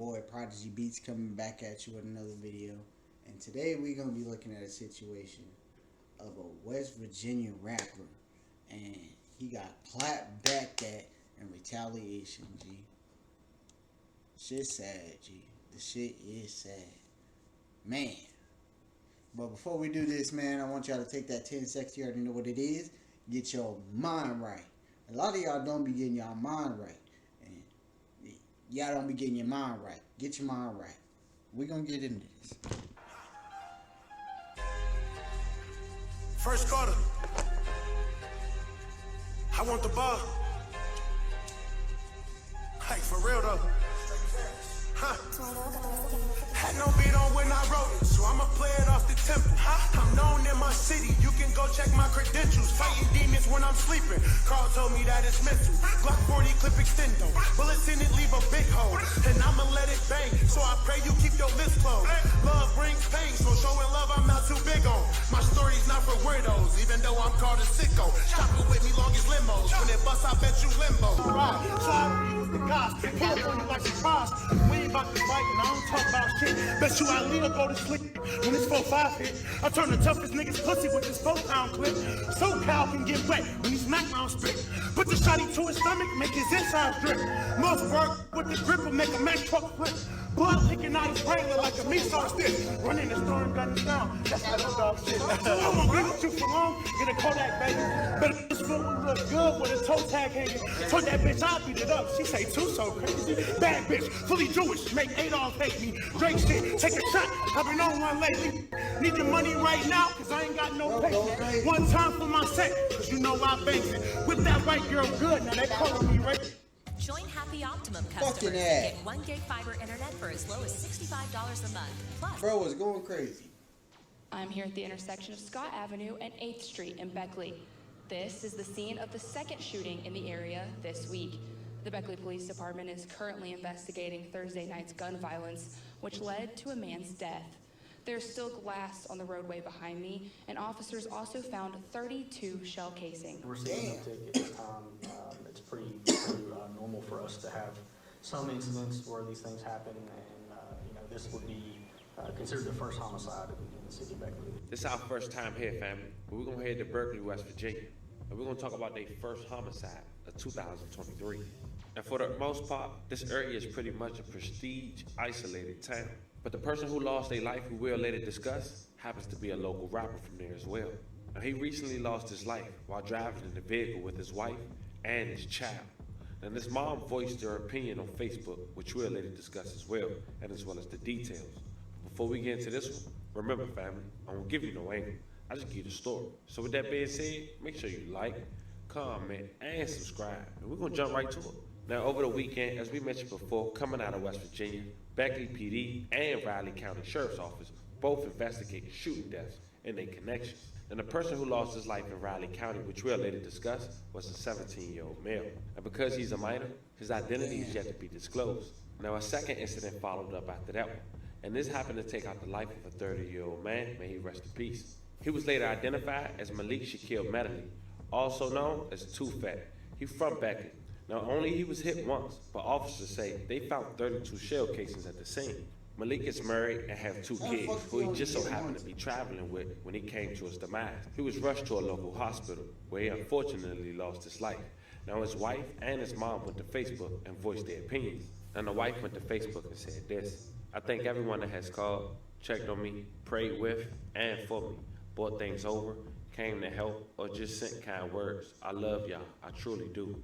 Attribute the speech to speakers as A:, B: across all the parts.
A: boy Prodigy Beats coming back at you with another video. And today we're going to be looking at a situation of a West Virginia rapper. And he got clapped back at in retaliation, G. Shit's sad, G. The shit is sad. Man. But before we do this, man, I want y'all to take that 10 seconds. You already know what it is. Get your mind right. A lot of y'all don't be getting y'all mind right. And y'all don't be getting your mind right. Get your mind right. We're going to get into this.
B: First quarter. I want the ball. Hey, for real though. Had no beat on when I wrote it, so I'ma play it off the tempo. I'm known in my city, you can go check my credentials. Fighting demons when I'm sleeping, Carl told me that it's mental. Glock 40 clip extendo, bullets in it leave a big hole. And I'ma let it bang, so I pray you keep your lips closed. Love brings pain, so showing love I'm not too big on. My story's not for weirdos, even though I'm called a sicko. Shopping with me long as limos, when it busts I bet you limbo. Right, so I use the cops, pull up on you like surprise. We ain't about to fight and I don't talk about shit. Bet you I leave or go to sleep when this 4-5 hit. I turn the toughest niggas pussy with this 4-pound clip. So Cal can get wet when he smack round spit. Put the shotty to his stomach, make his inside drip. Most work with the grip will make a Mack truck flip. Blood leaking out his brain look like a meat sauce stick. Running the store and gunning down, that's how them dogs shit. I won't be with you for long, get a Kodak baby. Better this foot look good with a toe tag hanging. Told that bitch I beat it up, she say too so crazy. Bad bitch, fully Jewish, make Adolf hate me. Drake shit, take a shot, I've been on one lately. Need the money right now, cause I ain't got no patience. One time for my set, cause you know I bank it. With that white girl good, now they calling me right.
C: Join Happy Optimum customers and get 1 gig fiber internet for as low as $65 a month. Plus,
A: Bro is going crazy.
D: I'm here at the intersection of Scott Avenue and 8th Street in Beckley. This is the scene of the second shooting in the area this week. The Beckley Police Department is currently investigating Thursday night's gun violence, which led to a man's death. There's still glass on the roadway behind me, and officers also found 32 shell casing.
E: We're seeing an uptick at this time. It's pretty normal for us to have some incidents where these things happen, and this would be considered the first homicide in the city of Beckley.
F: This is our first time here, family. But we're gonna head to Berkeley, West Virginia, and we're gonna talk about their first homicide of 2023. And for the most part, this area is pretty much a prestige, isolated town. But the person who lost their life, who we'll later discuss, happens to be a local rapper from there as well. Now, he recently lost his life while driving in the vehicle with his wife and his child. And his mom voiced her opinion on Facebook, which we'll later discuss as well, and as well as the details. Before we get into this one, remember family, I won't give you no angle, I just give you the story. So with that being said, make sure you like, comment, and subscribe, and we're gonna jump right to it. Now, over the weekend, as we mentioned before, coming out of West Virginia, Beckley PD and Riley County Sheriff's Office both investigated shooting deaths and their connections. And the person who lost his life in Riley County, which we'll later discuss, was a 17-year-old male. And because he's a minor, his identity is yet to be disclosed. Now, a second incident followed up after that one. And this happened to take out the life of a 30-year-old man, may he rest in peace. He was later identified as Malik Shaquille Medley, also known as Too Fat. He's from Beckley. Now, only he was hit once, but officers say they found 32 shell casings at the scene. Malik is married and have 2 kids, who he just so happened to be traveling with when he came to his demise. He was rushed to a local hospital, where he unfortunately lost his life. Now, his wife and his mom went to Facebook and voiced their opinions. And the wife went to Facebook and said this: "I thank everyone that has called, checked on me, prayed with and for me, brought things over, came to help, or just sent kind words. I love y'all, I truly do.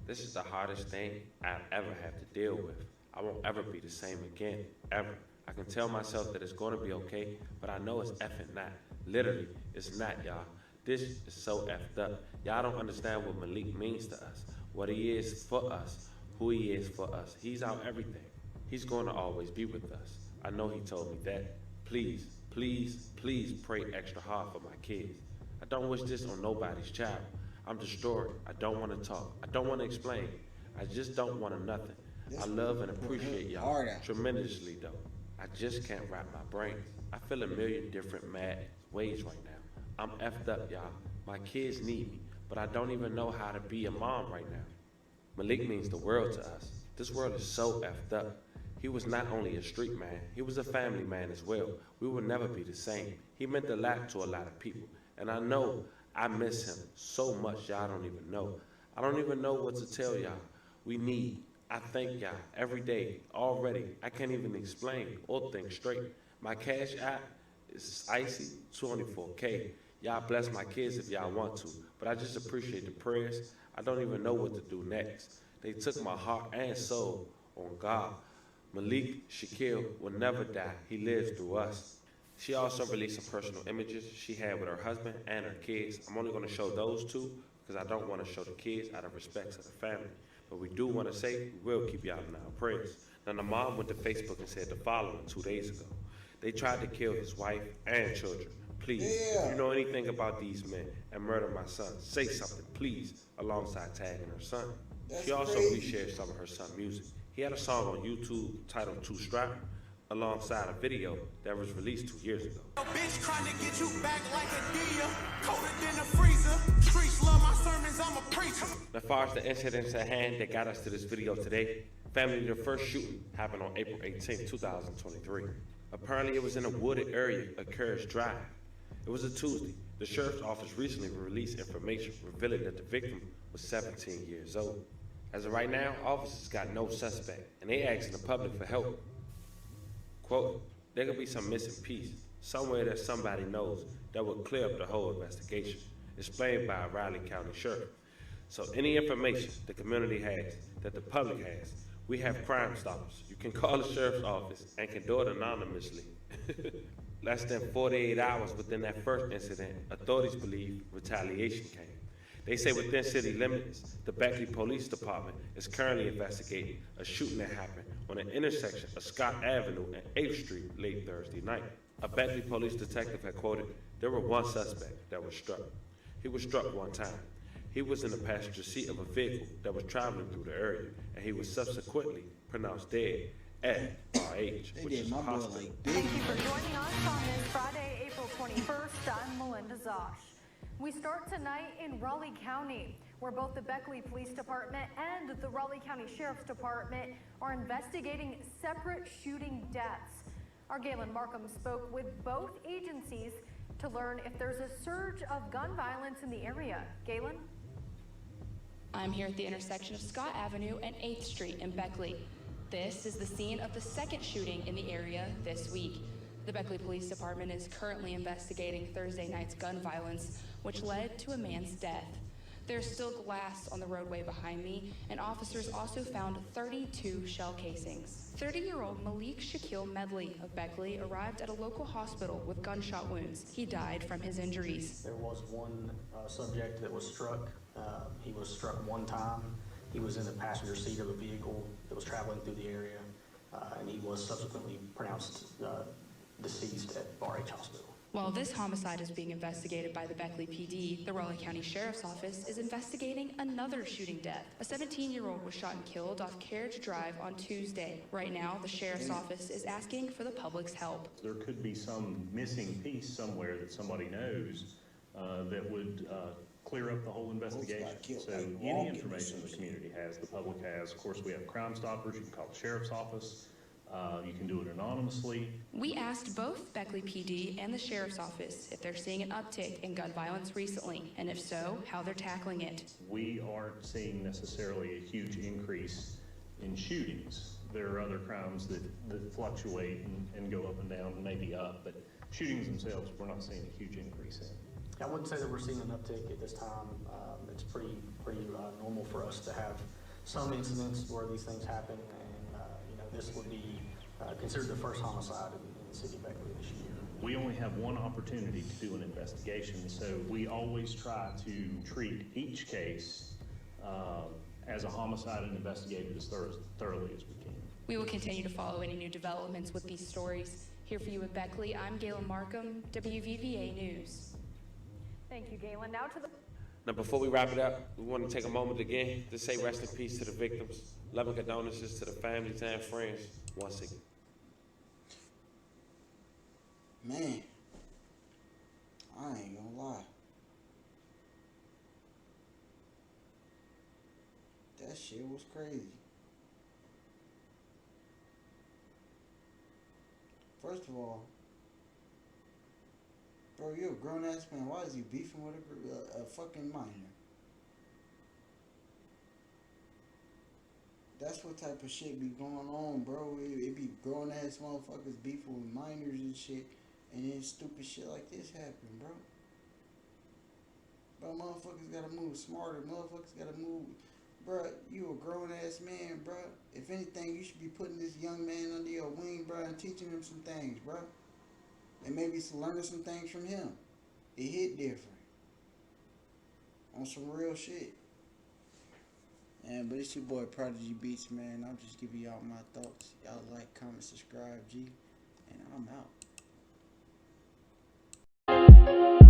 F: This is the hardest thing I've ever had to deal with. I won't ever be the same again, ever. I can tell myself that it's gonna be okay, but I know it's effing not. Literally, it's not, y'all. This is so effed up. Y'all don't understand what Malik means to us, what he is for us, who he is for us. He's our everything. He's gonna always be with us. I know he told me that. Please, please, please pray extra hard for my kids. I don't wish this on nobody's child. I'm destroyed. I don't want to talk. I don't want to explain. I just don't want nothing. I love and appreciate y'all tremendously though. I just can't wrap my brain. I feel a million different mad ways right now. I'm effed up, y'all. My kids need me, but I don't even know how to be a mom right now. Malik means the world to us. This world is so effed up. He was not only a street man, he was a family man as well. We will never be the same. He meant a lot to a lot of people. And I know I miss him so much y'all don't even know. I don't even know what to tell y'all. I thank y'all every day already. I can't even explain or think straight. My cash app is icy 24K. Y'all bless my kids if y'all want to, but I just appreciate the prayers. I don't even know what to do next. They took my heart and soul on God. Malik Shaquille will never die. He lives through us. She also released some personal images she had with her husband and her kids. I'm only going to show those two because I don't want to show the kids out of respect to the family. But we do want to say we will keep y'all in our prayers. Now, the mom went to Facebook and said the following 2 days ago. They tried to kill his wife and children. Please, if you know anything about these men and murder my son, say something, please, alongside tagging her son. She also reshared some of her son's music. He had a song on YouTube titled Two Strap, alongside a video that was released 2 years ago.
B: Bitch trying to get you back like a deer, colder than a freezer. Streets love my sermons, I'm a preacher.
F: As far as the incidents at hand that got us to this video today, family, the first shooting happened on April 18, 2023. Apparently it was in a wooded area of Carriage Drive. It was a Tuesday. The sheriff's office recently released information revealing that the victim was 17 years old. As of right now, officers got no suspect, and they asking the public for help. Quote, there could be some missing piece, somewhere that somebody knows that will clear up the whole investigation, explained by a Riley County sheriff. So any information the community has, that the public has, we have Crime Stoppers. You can call the sheriff's office and can do it anonymously. Less than 48 hours within that first incident, authorities believe retaliation came. They say within city limits, the Beckley Police Department is currently investigating a shooting that happened on an intersection of Scott Avenue and 8th Street late Thursday night. A Beckley police detective had quoted, there were one suspect that was struck. He was struck one time. He was in the passenger seat of a vehicle that was traveling through the area, and he was subsequently pronounced dead at RH, which is a hospital.
G: Thank you for joining us on this Friday, April 21st. I'm Melinda Zosh. We start tonight in Raleigh County, where both the Beckley Police Department and the Raleigh County Sheriff's Department are investigating separate shooting deaths. Our Gam'n Markham spoke with both agencies to learn if there's a surge of gun violence in the area. Galen?
D: I'm here at the intersection of Scott Avenue and 8th Street in Beckley. This is the scene of the second shooting in the area this week. The Beckley Police Department is currently investigating Thursday night's gun violence, which led to a man's death. There's still glass on the roadway behind me, and officers also found 32 shell casings. 30-year-old Malik Shaquille Medley of Beckley arrived at a local hospital with gunshot wounds. He died from his injuries.
E: There was one subject that was struck. He was struck one time. He was in the passenger seat of a vehicle that was traveling through the area, and he was subsequently pronounced deceased at RH Hospital.
D: While this homicide is being investigated by the Beckley PD, the Raleigh County Sheriff's Office is investigating another shooting death. A 17-year-old was shot and killed off Carriage Drive on Tuesday. Right now, the Sheriff's Office is asking for the public's help.
H: There could be some missing piece somewhere that somebody knows that would clear up the whole investigation. So any information the community has, the public has. Of course, we have Crime Stoppers. You can call the Sheriff's Office. You can do it anonymously.
D: We asked both Beckley PD and the Sheriff's Office if they're seeing an uptick in gun violence recently, and if so, how they're tackling it.
H: We aren't seeing necessarily a huge increase in shootings. There are other crimes that fluctuate and go up and down, maybe up, but shootings themselves, we're not seeing a huge increase in.
E: I wouldn't say that we're seeing an uptick at this time. It's pretty normal for us to have some incidents where these things happen, and this would be considered the first homicide in the city of Beckley this year.
H: We only have one opportunity to do an investigation, so we always try to treat each case as a homicide and investigate it as thoroughly as we can.
D: We will continue to follow any new developments with these stories. Here for you in Beckley, I'm Gam'n Markham, WVVA News.
G: Thank you, Galen. Now to the...
F: Now, before we wrap it up, we want to take a moment again to say rest in peace to the victims. Loving condolences to the families and friends once again.
A: Man, I ain't gonna lie. That shit was crazy. First of all, bro, you a grown ass man. Why is he beefing with a fucking minor? That's what type of shit be going on, bro. It be grown ass motherfuckers beefing with minors and shit, and then stupid shit like this happen, bro. Bro, motherfuckers gotta move smarter. Motherfuckers gotta move. Bro, you a grown ass man, bro. If anything, you should be putting this young man under your wing, bro, and teaching him some things, bro. And maybe learning some things from him. It hit different. On some real shit. And but it's your boy Prodigy Beats, man. I'm just giving y'all my thoughts. Y'all like, comment, subscribe, G. And I'm out.